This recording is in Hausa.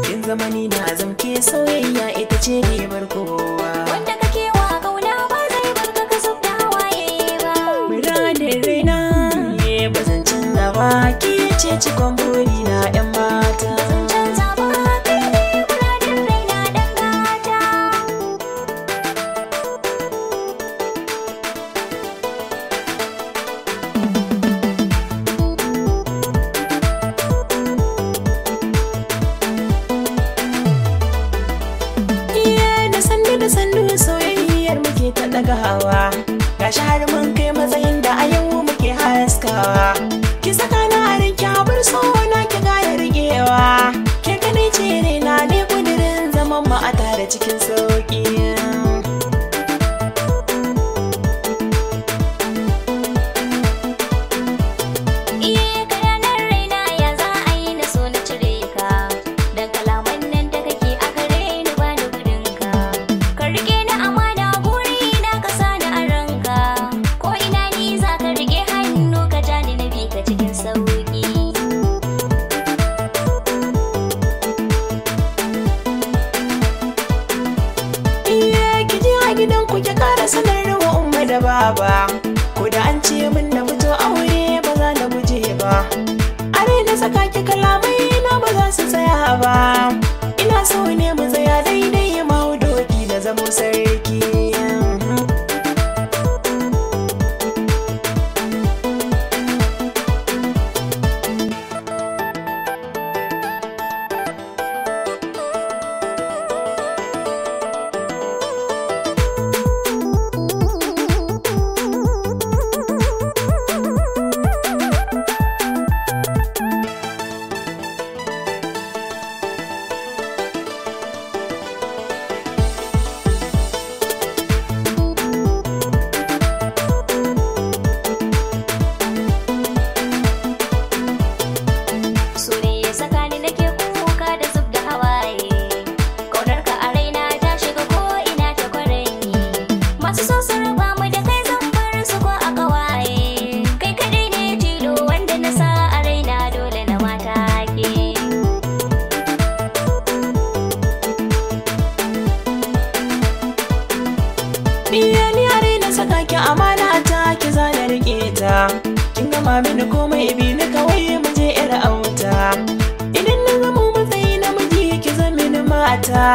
kin zamani na zamke soyayya ita ce ribar kowa. Wanda kake wa kauna ba zai barka ka zub da hawaye ba. Muradin raina ne ba zan canza ba, ki ce cikon buri na 'yan mata. Ba zan canza ba, kai ne muradin raina dan gata. Da sannu soyayyar muke ta daga hawa, gashi har mun kai matsayin da a yau muke haskawa. Ki saka na a rinki habar so na ki gane rigewa, ke kadai ce ne na ne kudirin zaman mu a tare cikin sauki. Gidan ku ki kara sanarwa umma da baba, ko da an ce min na fito aure ba za na guje ba. Are na saka ki kalamai na ba za su tsaya ba, ina so ne mu tsaya daidai ma doki da zamo sarki. Ni are na saka ki amana ta ki zana rike ta, kin gama mini komai bi ni kawai mu je ira auta. Idan na zama matsayi namiji ki zama mini mata.